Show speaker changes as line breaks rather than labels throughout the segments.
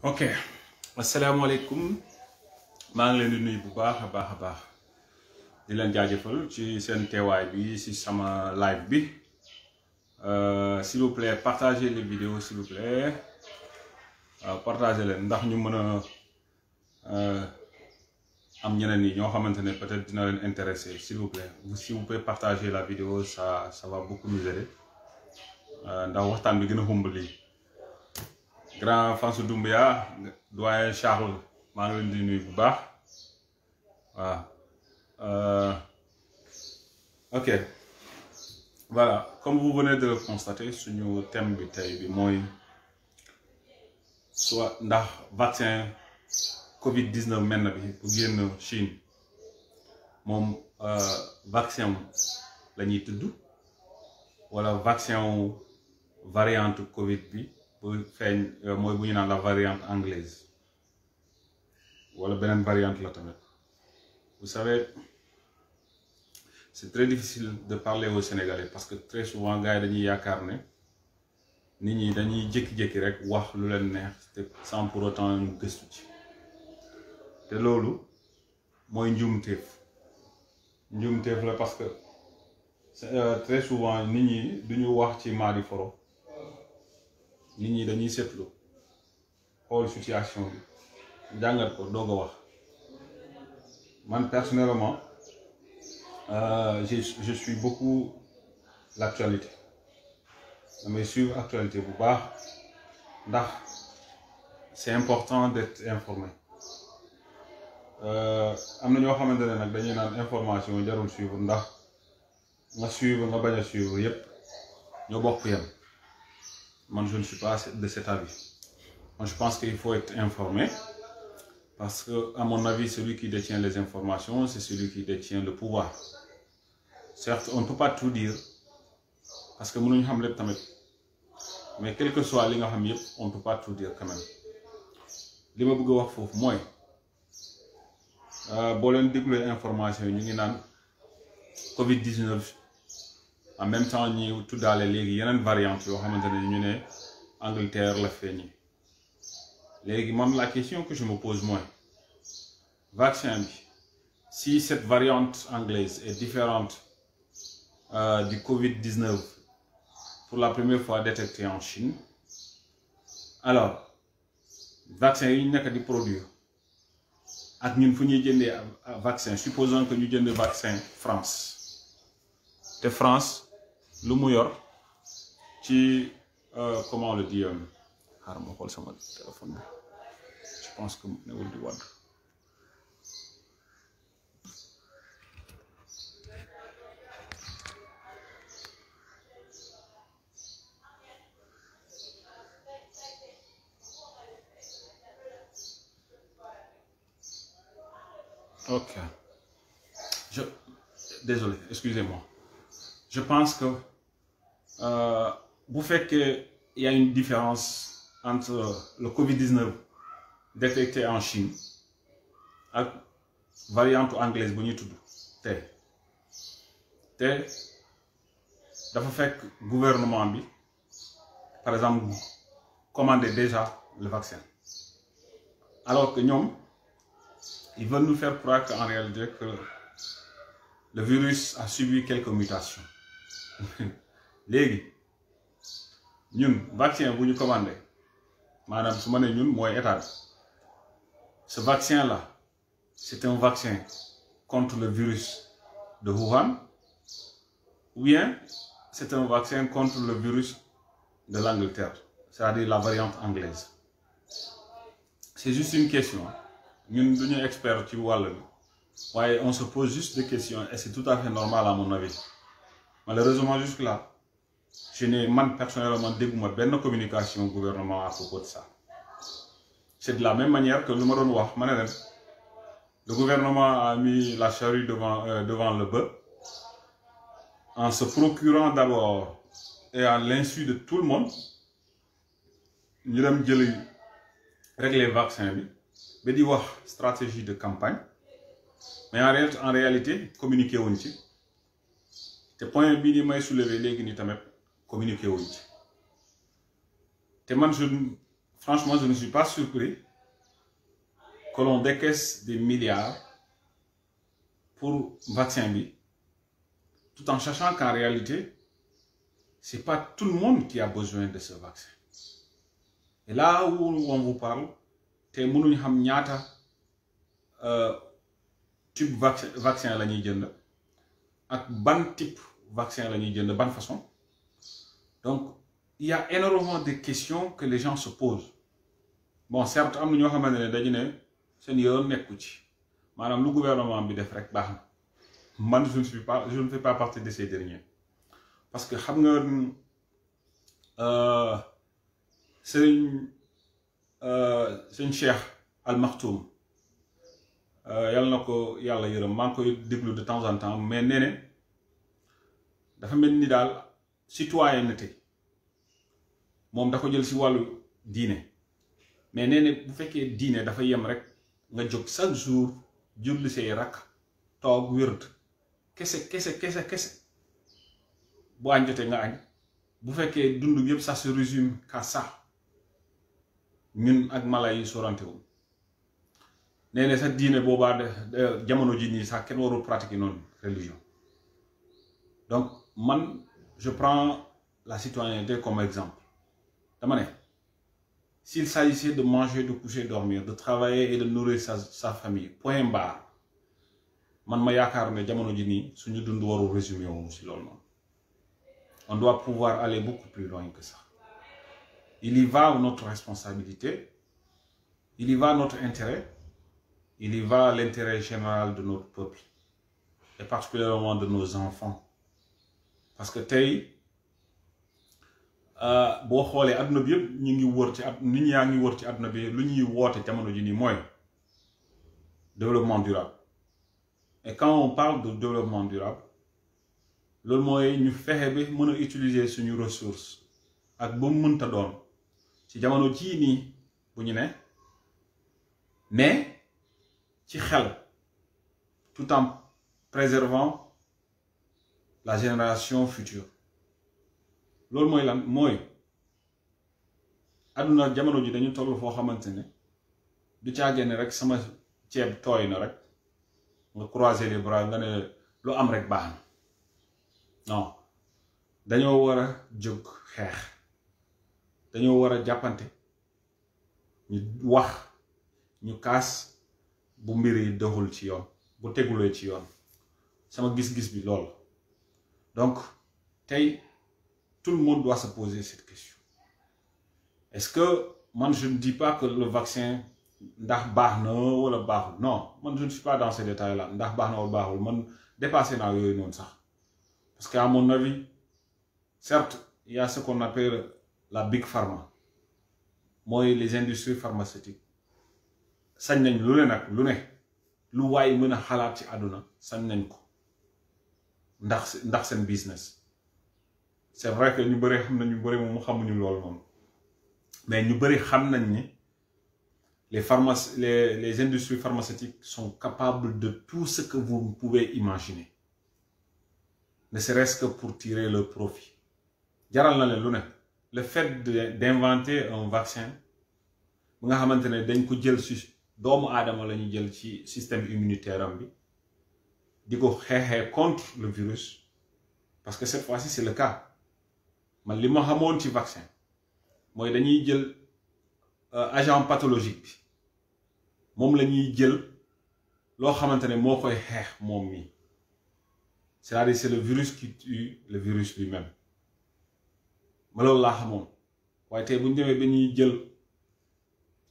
ok asalaamaaleykum maa ngi leen di nuyu bu baax a baax di leen jaajëfal ci seen teewaay bi ci sama live bi s'il vous plaît partagez les vidéos s'il vous plaît partagez leen ndax ñu mën a am ñeneen ñi ñoo xamante ne peut-être dina leen intéresser s'il vous plaît si vous pouvez partager la vidéo ça va beaucoup nous aider ndax waxtaan bi gën a xumb lii grand Fansou Doumbia doyen Charles maa ngi leen di nuyu bu baax waaw ok voilà comme vous venez de le constater suñu thème bi tey bi mooy soit ndax vaccin Covid-19 mel na bi bu génn Chine moom vaccin la ñuy tudd wala vaccin variante Covid bi bu feeñ mooy bu ñu naan la variante anglaise wala beneen variante la tamit vous savez c'est très difficile de parler aux Sénégalais parce que très souvent gars yi dañuy yaakaar ne nit ñi dañuy jékki-jékki rek wax lu leen neex te sans pour autant ñu gëstu ci te loolu mooy njuumteef la parce que très souvent nit ñi duñu wax ci maadi foro nit ñi dañuy seetlu xool situation bi jàngat ko doog a wax man personnellement je suis beaucoup l'actualité damay suivre actualité bu baax ndax c'est important d'être informé am na ñoo xamante ne nag dañuy naan information jarul suivre ndax nga suivre nga bañ a suivre yépp ñoo bokk yem man je ne suis pas de cet avis. Moi, je pense qu'il faut être informé parce que, à mon avis, celui qui détient les informations, c'est celui qui détient le pouvoir. Certes, on ne peut pas tout dire parce que nous savons tout, mais quel que soit ce qu'on sait, on ne peut pas tout dire quand même. Ce que je veux dire, c'est moi. Si vous avez des informations, nous avons Covid-19. En même temps, nous tout dans les ligues, il y a une variante, nous Angleterre la feeñi léegi man la question que je me pose moi vaccin bi si cette variante anglaise est différente du Covid-19 pour la première fois détectée en Chine alors vaccin yi ñu nekk di produire ak ñun fu ñuy jëndee vaccin supposons que ñu jënd vaccin France te France lu mu yor ci comment on le dit xaaral ma xool sama téléphone bi je pense que newul di wadd ok désolé excusez-moi je pense que vous faites qu'il y a une différence entre le Covid-19 détecté en Chine et la variante anglaise bu ñuy tudd te dafa fekk gouvernement bi par exemple commander déjà le vaccin alors que ñoom ils veulent nous faire croire qu'en réalité que le virus a subi quelques mutations léegi ñun vaccin bu ñu commandé maanaam su ma nee ñun mooy état bi ce vaccin là c'est un vaccin contre le virus de Wuhan ou bien c'est un vaccin contre le virus de l'Angleterre c'est-à-dire la variante anglaise c'est juste une question ñun duñu expert ci wàll bi waaye on se pose juste des questions et c'est tout à fait normal à mon avis malheureusement jusque là je n'ai man personnellement dégguma benn communication gouvernement à propos de ça c'est de la même manière que lu ma doon wax ma ne leen le gouvernement a mis la charrue devant le bœuf en se procurant d'abord et à l'insu de tout le monde ñu dem jëli régler vaccin bi ba di wax stratégie de campagne mais en réalité communiqué wuñ ci te point bii ni may soulever léegi ni tamit communiqué wuñ ci te man franchement, je ne suis pas surpris que l'on décaisse des milliards pour vaccin B, tout en sachant qu'en réalité, ce n'est pas tout le monde qui a besoin de ce vaccin. Et là où on vous parle, te mënuñ xam ñaata type vaccin la ñuy jënd ak ban type vaccin la ñuy jënd ban façon. Donc il y a énormément de questions que les gens se posent. Bon, certes am na ñoo xamante ne dañu ne seen yoon nekku ci maanaam lu gouvernement bi def rek baax na. Man je ne fais pas partie de ces derniers parce que xam nga sëñ Cheikh Al Maktoum yàlla na ko yàlla yërëm maa ngi koy déglu de temps en temps mais nee ne dafa mel ni daal citoyenneté moom da ko jël si wàllu diine mais nee ne bu fekkee diine dafa yem rek nga jóg chaque jour julli say rakk toog wérd kese bu añ jotee nga añ bu fekkee dund yëpp ça se résume qu'à ça ñun ak mala yi sorante wu nee na sa diine boobaa de jamono ji nii sax kenn warul pratiquer noonu religion. Donc man je prends la citoyenneté comme exemple dama ne s'il s'agissait de manger, de coucher, dormir, de travailler et de nourrir sa famille point barre man ma yaakaar ne jamono ji nii suñu dund warul résumer wu si loolu noonu. On doit pouvoir aller beaucoup plus loin que ça. Il y va notre responsabilité, il y va notre intérêt, il y va l'intérêt général de notre peuple, et particulièrement de nos enfants. Parce que tey boo xoolee adduna bi yëpp ñu ngi wër ci nit ñi yaa ngi wër ci adduna bi lu ñuy woote jamono ji nii mooy développement durable. Et quand on parle de développement durable, loolu mooy ñu fexe bi mën a utiliser suñu ressources ak ba mu mënta doon ci jamono jii nii bu ñu ne mais ci xel tout en préservant la génération future. Loolu mooy lan mooy àdduna jamono ji dañu toll foo xamante ne du caagee ne rek sama ceeb tooy na rek nga croiser les bras nga ne lu am rek baax na. Non, dañoo war a jóg xeex dañoo war a jàppante ñu wax ñu kaas bu mbir yi doxul ci yoon bu tegulee ci yoon sama gis-gis bi lool. Donc tey tout le monde doit se poser cette question. Est-ce que man je ne dis pas que le vaccin ndax baax na wala baaxul non man je ne suis pas dans ces détails là ndax baax na wala baaxul man dépassé naa yooyu noonu sax. Parce qu'à mon avis, certes, il y a ce qu'on appelle la Big Pharma. Moi, les industries pharmaceutiques. Sañ nañ lu ne nag lu ne lu waay mën a xalaat ci àdduna sañ nañ ko ndax seen business. C'est vrai que ñu bëri xam nañ ñu bëri moom xamuñu loolu noonu mais ñu bëri xam nañ ni les industries pharmaceutiques sont capables de tout ce que vous pouvez imaginer. Ne serait-ce que pour tirer le profit. Jaral na leen lu ne le fait d'inventer un vaccin bu nga xamante ne dañ ko jël ci doomu aadama la ñu jël ci système immunitaire am bi di ko xeexee contre le virus parce que cette fois-ci c'est le cas man li ma xamoon ci vaccin mooy dañuy jël agent pathologique bi moom la ñuy jël loo xamante ne moo koy xeex moom mi. C'est-à-dire c'est le virus qui tue le virus lui-même. ma loolu laa xamoon waaye tey bu ñu demee ba ñuy jël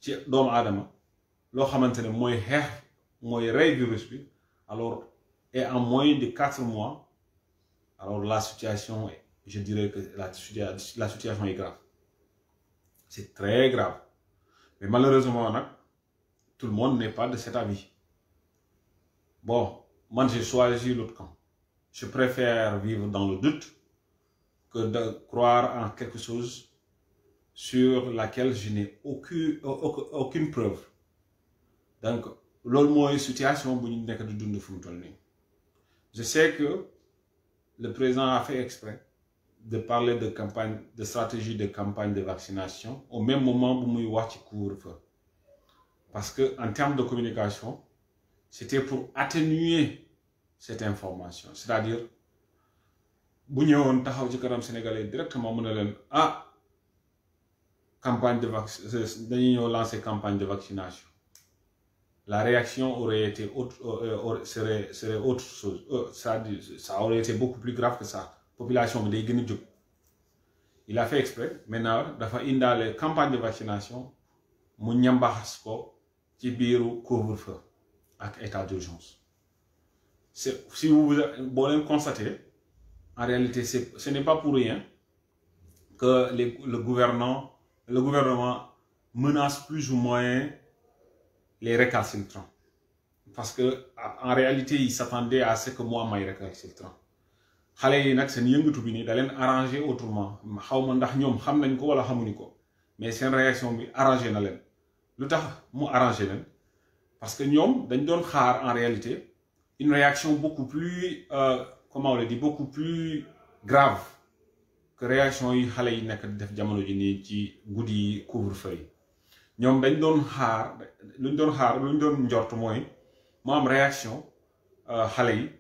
ci doomu aadama loo xamante ne mooy xeex mooy rey virus bi alors et en moins de 4 mois alors la situation je dirais que la situation est grave. C'est très grave mais malheureusement nag tout le monde n'est pas de cet avis. Bon man j'ai choisi l'autre camp. Je préfère vivre dans le doute que de croire en quelque chose sur laquelle je n'ai aucune preuve. Donc, loolu mooy situation bu ñu nekk di dund fu mu toll nii. Je sais que le président a fait exprès de parler de campagne, de stratégie de campagne de vaccination au même moment où nous avons couvre-feu. Parce qu'en termes de communication, c'était pour atténuer cette information. C'est-à-dire, si nous avons Sénégalais directement, campagne de vaccination, lancé campagne de vaccination. La réaction aurait été serait autre chose. Ça aurait été beaucoup plus grave que ça. La population de Guinée. Il a fait exprès. Maintenant, il y a une campagne de vaccination. Il y a un couvre-feu avec état d'urgence. Si vous constatez, en réalité, ce n'est pas pour rien que le gouvernement menace plus ou moins les récalcitrants. Parce qu'en réalité, ils s'attendaient à ce que moi, je sois récalcitrant. Les gens qui sont arrangé autrement. Mais c'est une réaction arrangée. Arrangé. Parce que nous, nous en réalité une réaction beaucoup plus, comment on le dit, beaucoup plus grave que la réaction yi xalé yi nek def jamono ji ni ci goudi couvre-feu. Ñom dañ doon xaar luñ doon njort moy mo am réaction xalé yi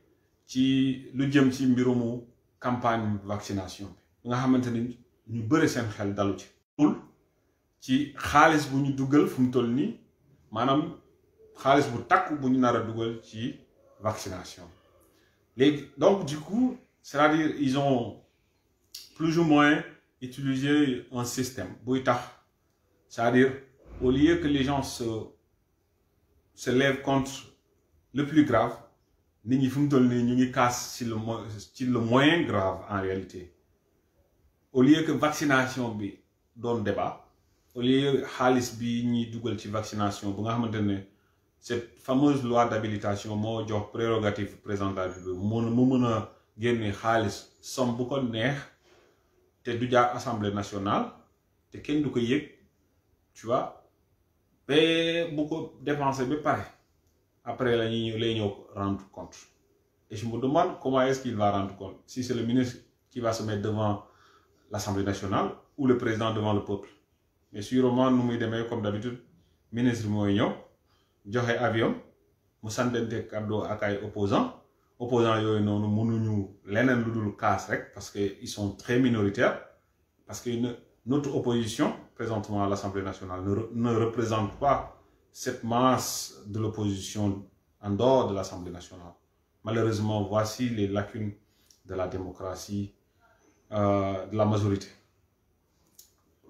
ci lu jëm ci mbirumu campagne vaccination bi nga xamanteni ñu bëre seen xel dalu ci xaalis bu ñu duggal fu mu toll ni manam xaalis bu takku bu ñu nara duggal ci vaccination. Donc du coup, c'est-à-dire ils ont plus ou moins utilisé un système. C'est-à-dire au lieu que les gens se lèvent contre le plus grave, ils cassent sur le moins grave en réalité. Au lieu que vaccination bi donne débat, au lieu que xaalis bi ñi duggal ci vaccination bu nga xamantene cette fameuse loi d'habilitation moo jox prérogative président de la République mu mën a génne xaalis somme bu ko neex te du jaar assemblée nationale te kenn du ko yëg tu vois ba bu ko dépenser ba pare après lay ñëw rendre compte et je me demande comment est-ce qu'il va rendre compte si c'est le ministre qui va se mettre devant l'Assemblée nationale ou le président devant le peuple. Mais sûrement nous muy demee comme d'habitude ministre mooy ñëw joxe avion mu santante cadeau ak ay opposants yooyu noonu mënuñu leneen lu dul kaas rek parce que ils sont très minoritaires parce que notre opposition présentement à l'Assemblée nationale ne représente pas cette masse de l'opposition en dehors de l'Assemblée nationale. Malheureusement, voici les lacunes de la démocratie, de la majorité.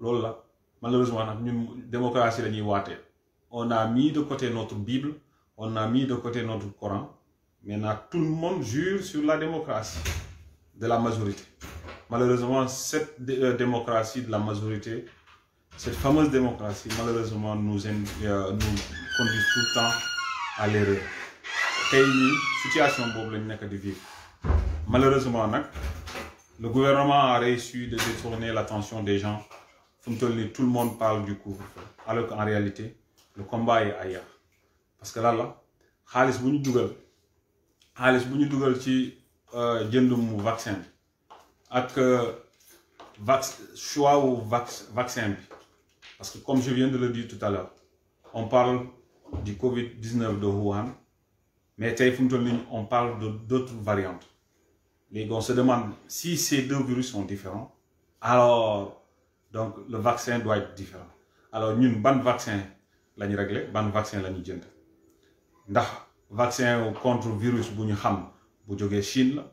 Lola, malheureusement, nous démocratie la ñuy waatee. On a mis de côté notre Bible, on a mis de côté notre Coran. Maintenant, tout le monde jure sur la démocratie de la majorité. Malheureusement, cette démocratie de la majorité, cette fameuse démocratie, malheureusement, nous conduit tout le temps à l'erreur. C'est une situation de vivre. Malheureusement, le gouvernement a réussi de détourner l'attention des gens. Tout le monde parle du couvre-feu. Alors qu'en réalité, le combat est ailleurs. Parce que là, xaalis bu ñu dugal ci jëndum vaccin ak choix au vaccin. Parce que comme je viens de le dire tout à l'heure, on parle du Covid-19 de Wuhan, mais on parle d'autres variantes. Les gens se demandent si ces deux virus sont différents, alors donc le vaccin doit être différent. Alors ñun ban vaccin la ñu réglé, ban vaccin la ñu jënd ndax vaccin contre virus bu ñu xam bu jógee Chine la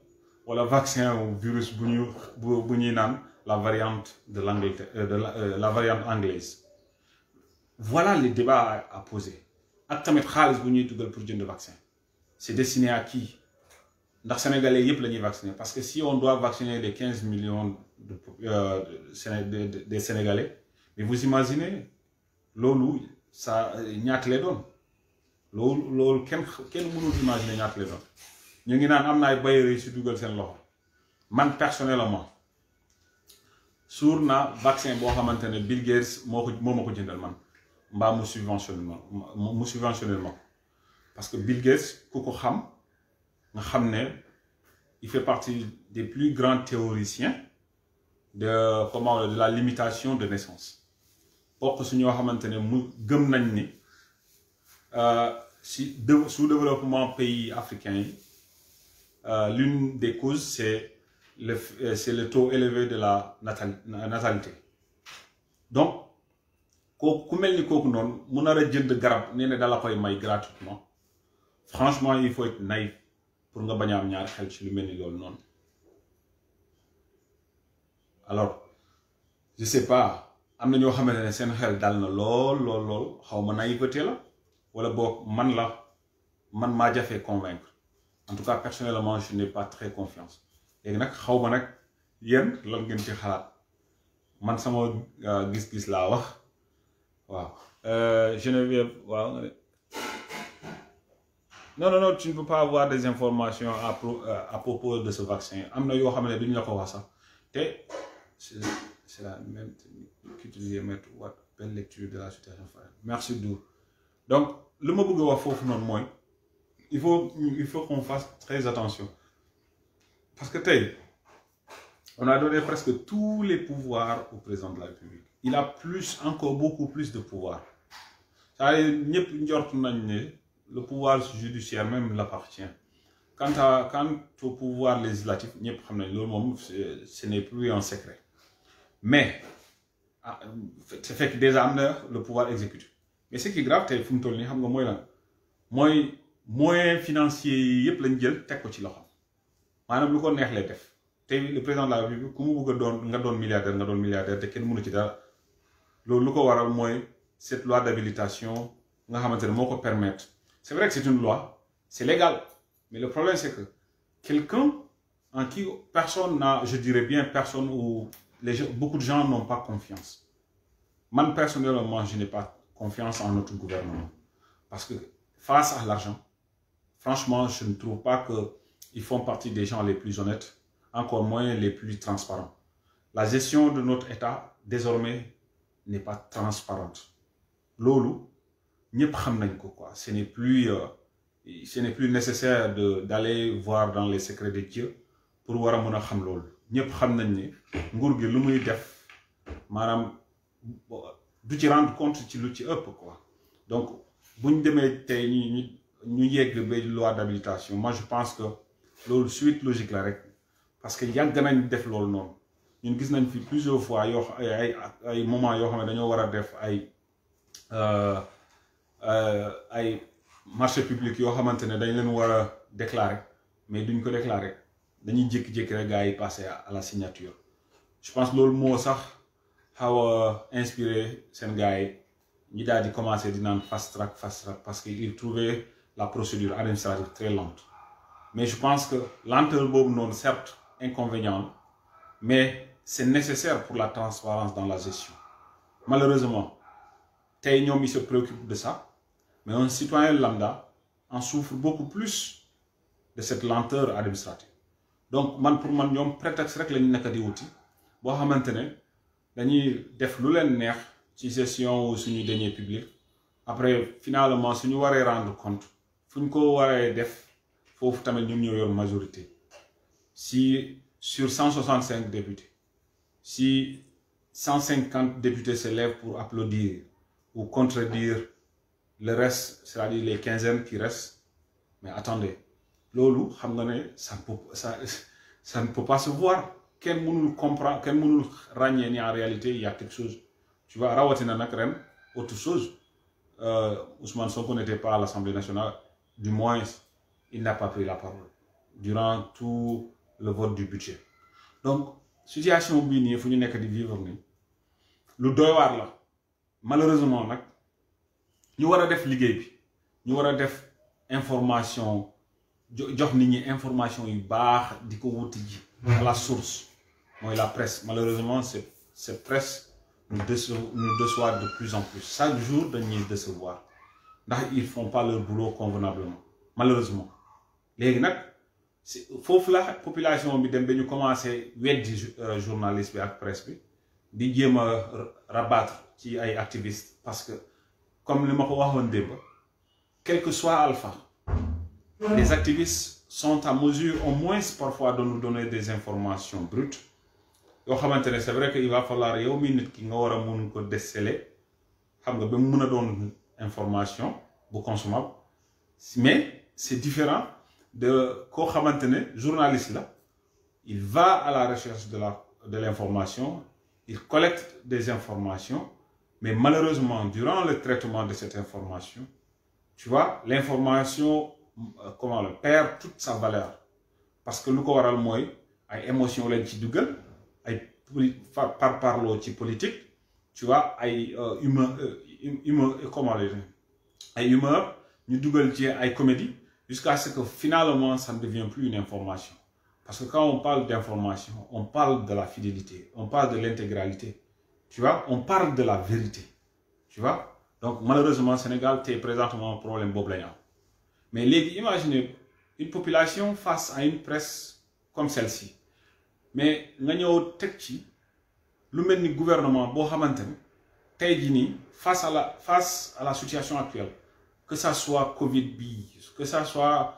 wala vaccin virus bu ñuy naan la variante de la variante anglaise. Voilà les débats à poser. Ak tamit xaalis bu ñuy dugal pour jënd vaccin. C'est destiné à qui? Ndax Sénégalais yépp la ñuy vacciner parce que si on doit vacciner les 15 millions des Sénégalais, mais vous imaginez loolu ça ñaata lay doon loolu kenn mënul imaginer ñaata lay doon ñu ngi naan am na ay bailleurs yu si dugal seen loxo man personnellement suur naa vaccin boo xamante ne Bill Gates moo ma ko jëndal man mbaa mu subventionné ma parce que Bill Gates ku ko xam nga xam ne il fait partie des plus grands théoriciens de la limitation de naissance. Pour que nous sous-développement pays africains, l'une des causes, c'est le taux élevé de la natalité. Donc, gratuitement. Franchement, il faut être naïf pour nga bañ a am ñaar xel ci lu melni lool non. Alors, je sais pas, amna ñoo xamantene seen xel dal na lool xawma naïveté la wala bok man ma jafé convaincre. En tout cas, personnellement, je n'ai pas très confiance. Et nak xawma nak yeen lan ngeen ci xalaat. Man sama gis-gis la wax. Waaw. Geneviève, waaw. Non, tu ne peux pas avoir des informations à propos de ce vaccin. C'est la même technique qu'utiliser mettre belle lecture de la situation. Merci Dou. Donc, le mot que il faut qu'on fasse très attention. Parce que on a donné presque tous les pouvoirs au président de la République. Il a encore beaucoup plus de pouvoir. Ça le pouvoir judiciaire même l'appartient. Quant au pouvoir législatif, ce n'est plus un secret. Mais, c'est fait que déjà le pouvoir exécutif. Mais ce qui est grave, c'est que les moyens financiers, le président de la République, comme vous milliardaire, cette loi d'habilitation, permettre. C'est vrai que c'est une loi, c'est légal, mais le problème c'est que quelqu'un en qui personne n'a, je dirais bien personne ou beaucoup de gens n'ont pas confiance. Moi personnellement, je n'ai pas confiance en notre gouvernement. Parce que face à l'argent, franchement, je ne trouve pas qu'ils font partie des gens les plus honnêtes, encore moins les plus transparents. La gestion de notre État, désormais, n'est pas transparente. Lolo, ce n'est plus nécessaire d'aller voir dans les secrets de Dieu pour voir a xam loolu ñëpp xam nañ ne nguur gi lu muy def maanaam du ci rendre compte ci lu ci ëpp quoi. Donc buñ demee tey ñu yegg ba loi d'habilitation, moi je pense que loolu suite logique la rek parce que yàgg nañ def loolu noonu ñun gis nañ fi plusieurs fois ay moments yoo xam ne dañoo war a def ay marché public yoo xamante ne dañ leen war a déclarer mais duñ ko déclarer dañuy jékki-jékki rek gars yi passer à la signature. Je pense que loolu moo sax xaw a inspiré seen gars yi ñi daal di commencer di naan fast track parce qu'ils trouvaient la procédure administrative très lente. Mais je pense que lenteur boobu noonu certes inconvénient mais c'est nécessaire pour la transparence dans la gestion. Malheureusement tey ñoom ils se préoccupent de ça. Mais un citoyen lambda en souffre beaucoup plus de cette lenteur administrative. Donc, pour moi, ñom prétexte rek lañu nekk di wuti bo xamantene dañuy def lu leen neex ci gestion ou suñu deniers publics. Après finalement suñu waré rendre compte fuñ ko waré def fofu tamit ñom ñoo yor majorité. Si sur 165 députés, si 150 députés se lèvent pour applaudir ou contredire le reste, c'est-à-dire les quinzaines qui restent, mais attendez, lolo, ça ne peut pas se voir. Quel monde comprend, quel monde ragné en réalité, il y a quelque chose. Tu vois, Rawatina Nakren, autre chose. Ousmane Sonko n'était pas à l'Assemblée nationale, du moins, il n'a pas pris la parole durant tout le vote du budget. Donc, situation bini, il faut que nous vivre. Le doyar là, malheureusement, nous avons def liggéey bi ñu wara def information jox nit ñi information yu baax diko wuti ji à la source moy la presse. Malheureusement cette presse nous déçoit de plus en plus. Chaque jour dañuy décevoir ndax ils font pas leur boulot convenablement malheureusement. Légui nak fofu la population bi dem ba ñu commencer weddi journaliste bi ak presse bi di jéema rabattre ci ay activistes parce que comme le m'a dit, quel que soit Alpha, les activistes sont à mesure au moins parfois de nous donner des informations brutes c'est vrai qu'il va falloir yow mi nit ki nga war a mun ko déceler xam nga ba mu mën a doon information bu consommable mais c'est différent de koo xamante ne journaliste là il va à la recherche de l'information, il collecte des informations, mais malheureusement durant le traitement de cette information, tu vois, l'information perd toute sa valeur parce que lu ko waral mooy ay émotion lañ ci dugal ay parloo ci politique, tu vois, ay humeur ñu dugal ci ay comédie jusqu'à ce que finalement ça ne devient plus une information. Parce que quand on parle d'information, on parle de la fidélité, on parle de l'intégralité, tu vois, on parle de la vérité, tu vois. Donc malheureusement, Sénégal, c'est présentement un problème boblayan. Mais imaginez une population face à une presse comme celle-ci. Mais nous le gouvernement, face à la situation actuelle, que ça soit Covid, que ça soit,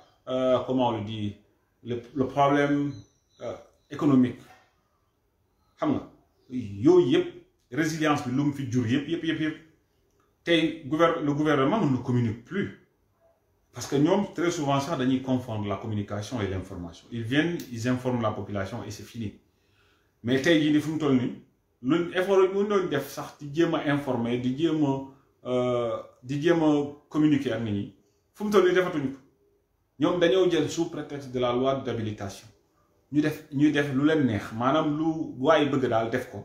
comment on le dit, le problème économique. Résilience, le gouvernement ne communique plus. Parce que nous, très souvent, ça, ils confondent la communication et l'information. Ils viennent, ils informent la population et c'est fini. Mais il faut informer, communiquer avec nous. Faut ñom dañoo jël sous prétexte de la loi d'habilitation ñu def lu leen neex manam lu way bëgg dal def ko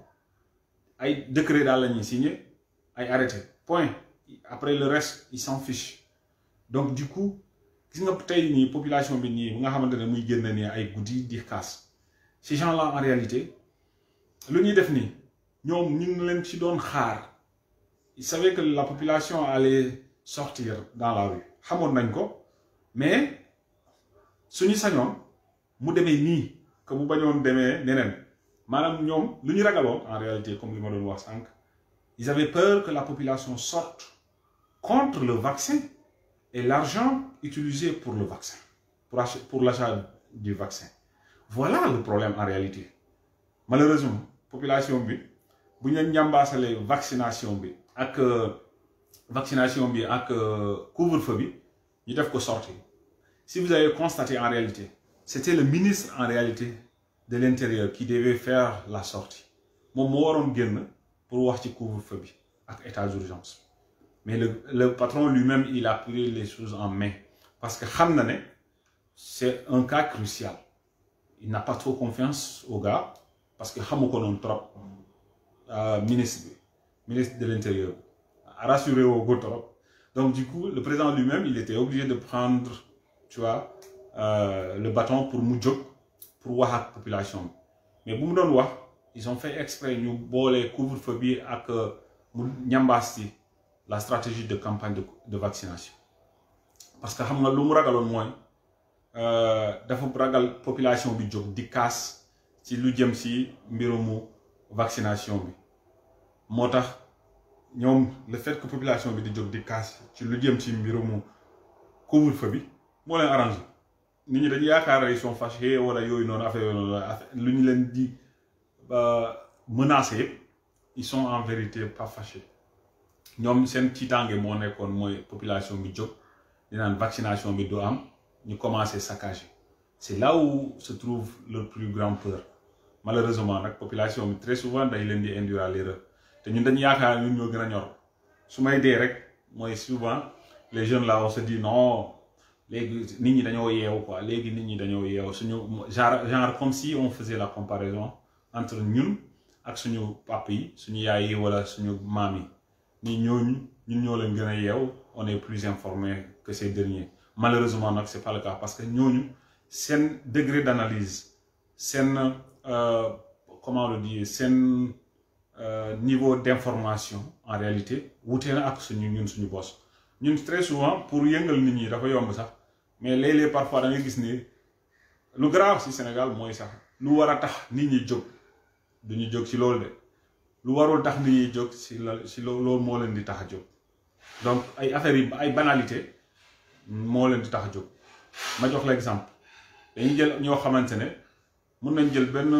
ay décret dal lañuy signer ay arrêté point après le reste ils s'en fichent. Donc du coup gis nga tay ni population bi ni nga xamantene muy génn ni ay goudi di casse ces gens là en réalité lu ñuy def ni ñom ñu leen ci doon xaar ils savaient que la population allait sortir dans la rue xamoon nañ ko. Mais suñu sañoon mu demee nii que bu bañoon demee neneen maanaam ñoom lu ñu ragaloon en réalité comme li ma doon wax sànq ils avaient peur que la population sorte contre le vaccin et l'argent utilisé pour le vaccin pour l'achat du vaccin. Voilà le problème en réalité. Malheureusement population bi bu ñu ñambaasalee vaccination bi ak couvre-feu bi ñu def ko sortir. Si vous avez constaté en réalité, c'était le ministre en réalité de l'Intérieur qui devait faire la sortie. Mon moron guen pour voir ci couvre-feu bi ak état d'urgence. Mais le patron lui-même, il a pris les choses en main parce que c'est un cas crucial. Il n'a pas trop confiance au gars parce que xamuko non trop ministre de l'Intérieur. Rassuré au go trop. Donc du coup, le président lui-même, il était obligé de prendre, tu vois, le bâton pour Moudjok, pour voir la population. Mais pour nous ils ont fait exprès de nous couvre-feu avec Nyambasti, la stratégie de campagne de vaccination. Parce que xam nga lu mu ragaloon mooy dafa ragal population bi jóg di kaas ci lu jëm ci mbirumu vaccination bi moo tax ñoom le fait que population bi di jóg di kaas ci lu jëm ci mbirumu couvre-feu bi moo leen arrangé nit ñi dañu yaakaar ils sont fâchés wala yooyu noonu affaire yooyu noonu lu ñu leen di menacé ils sont en vérité pas fâchés ñoom seen tiitaange moo nekkoon mooy population bi jóg la vaccination bi do am ñu commencer saccager. C'est là où se trouve leur plus grande peur. Malheureusement la population très souvent dañ leen di induire à l'erreur te ñun dañu yaakaar ñun ñoo gën a ñor su may dee rek mooy souvent les jeunes là on se dit non léegi nit ñi dañoo yeewu quoi léegi nit ñi dañoo yeewu suñu genre comme si on faisait la comparaison entre ñun ak suñu papa yi suñu yaay yi wala suñu maam yi ni ñun ñoo leen gën a yeewu on est plus informé que ces derniers. Malheureusement ce c'est pas le cas parce que ñooñu seen degré d'analyse seen comment on le dit seen niveau d'information en réalité wuute na ak ñun suñu boss ñun très souvent pour yëngal nit ñi dafa yomb sax mais léeg-léeg parfois da ngay gis ni lu grave ci Sénégal mooy sax lu war a tax nit ñi jóg duñu jóg ci loolu de lu warul tax nit ñi jóg ci loolu moo leen di tax a jóg donc ay affaires yi ay banalité moo leen di tax a jóg ma jox l'exemple dañuy jël ñoo xamante ne mën nañ jël benn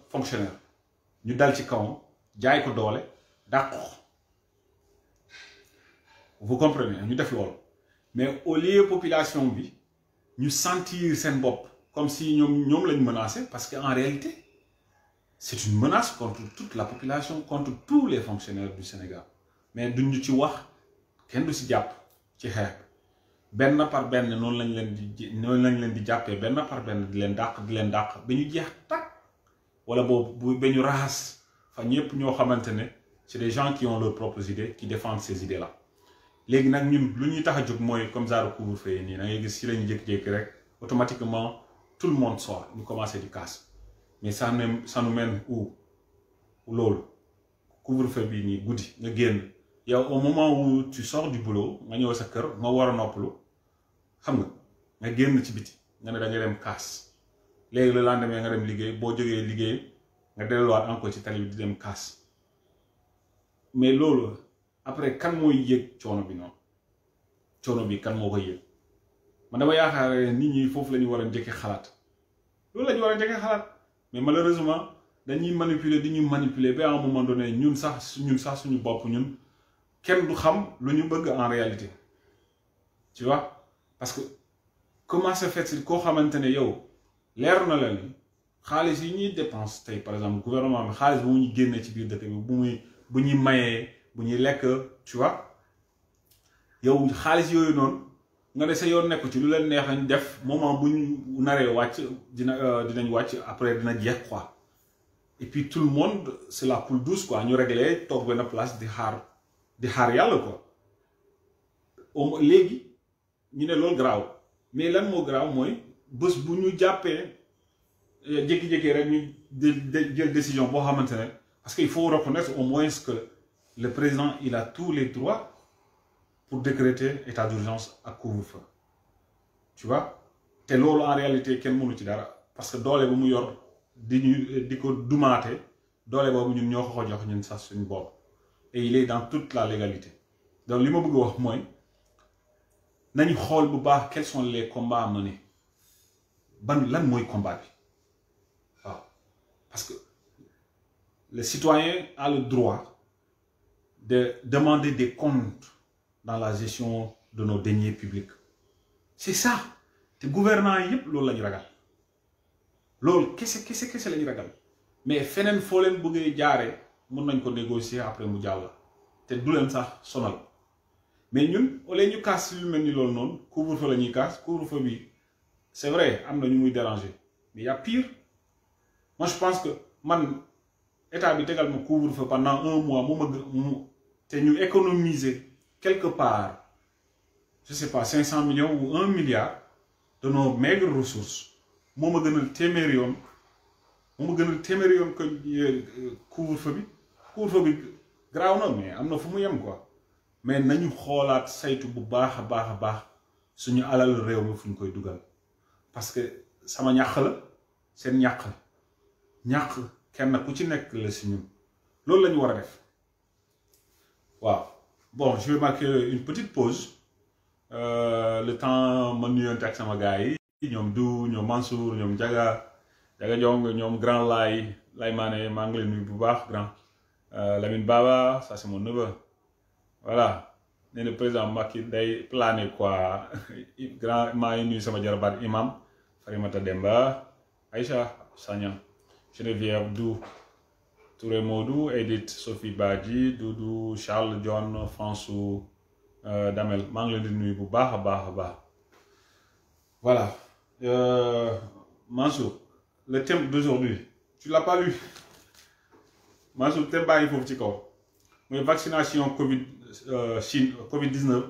fonctionnaire ñu dal ci kawam jaay ko doole dàq ko vous comprenez ñu def loolu mais au lieu population bi ñu sentir seen bopp comme si ñoom lañ menacé parce que en réalité c'est une menace contre toute la population contre tous les fonctionnaires du Sénégal mais duñ ñu ci wax kenn du si jàpp ci xeex benn par benn noonu lañ leen di jàppee benn par benn di leen dàq ba ñu jeex takk wala boobu ba ñu raxas fa ñëpp ñoo xamante ne c'est des gens qui ont leurs propres idées qui défendent ces idées là léegi nag ñun lu ñuy tax a jóg mooy comme genre couvre-feu yi nii da ngay gis si lañu jékki-jékki rek automatiquement tout le monde sort ñu commencé di casse mais ça nous mène où loolu couvre-feu bii nii guddi nga génn yow au moment où tu sors du boulot nga ñëw sa kër nga war a noppalu xam nga génn ci biti nga ne da nga dem casse léegi le lendemain nga dem liggéey boo jógee liggéey nga delluwaat encore ci tali bi di dem casse mais loolu après kan mooy yëg coono bi noonu coono bi kan moo koy yëg man dama yaakaar nit ñi foofu la ñu war a njëkkee xalaat loolu la ñu war a njëkkee xalaat mais malheureusement dañuy manipuler ba à un moment donné ñun sax suñu bopp ñun kenn du xam lu ñu bëgg en réalité tu vois parce que comment se fait-il koo xamante ne yow leer na la ni xaalis yi ñuy dépense tey par exemple gouvernement bi xaalis bu ñu génnee ci biir dëkk bi bu ñuy mayee bu ñuy lekk tu vois yow xaalis yooyu noonu nga ne sa yoon nekku ci lu leen neex lañ def moment bu ñu naree wàcc dinañ wàcc après dina jeex quoi et puis tout le monde c'est la poule douce quoi ñu réglé toog benn place di xaar yàlla quoi léegi ñu ne loolu garaaw mais lan moo garaaw mooy bés bu ñu jàppee jékki-jékki rek ñu jël décision boo xamante ne parce que il faut reconnaître au moins que le président il a tous les droits pour décréter état d'urgence ak couvre-feu tu vois te loolu en réalité kenn mënu ci dara parce que doole bu mu yor di ko dumaate doole boobu ñun ñoo ko jox ñun sax suñu bopp et il est dans toute la légalité donc li ma bëgg wax mooy nañu xool bu baax quels sont les combats à mener lan mooy combat bi waaw parce que le citoyen a le droit de demander des comptes dans la gestion de nos deniers publics c'est ça te gouvernants yëpp loolu la ñu ragal loolu kese la ñu ragal mais feneen foo leen bëggee jaaree mën nañ ko négocier après mu jàll te du leen sax sonal mais ñun au lieu ñu casse yu mel ni loolu noonu couvre-feu la ñuy casse couvre-feu bi c'est vrai am na ñu muy déranger mais y a pire moi je pense que man état bi tegal ma couvre-feu pendant 1 mois te ñu économiser quelque part je sais pas 500 millions ou 1 milliard de nos maigres ressources moo ma gënal téeméeri yoon que couvre-feu bi garaaw na mais am na fu mu yem quoi mais nañu xoolaat saytu bu baax a baax suñu alal réew mi fu ñu koy dugal parce que sama ñàq la seen ñàq kenn ku ci nekk la si ñun loolu la ñu war a def waaw bon je vais marquer une petite pause le temps ma nuyoonte ak sama gars yi ñoom Du ñoom Mansour ñoom Jaga Jong ñoom grand Lay Mané maa ngi leen nuyu bu baax grand Lamine Baba ça c'est mon neveu voilà nee na président Macky day plané quoi grand maa ngi nuyu sama jarabaat imam Farimata Demba Aïcha Sagna Geneviève Du Touré Modou Edith Sophie Badji Doudou Charles John François Damel maa ngi leen di nuyu bu baax a baax voilà Mansour le thème d'aujourd'hui tu l'as pas lu Mansour thème baa ngi foofu ci kaw mooy vaccination Covid 19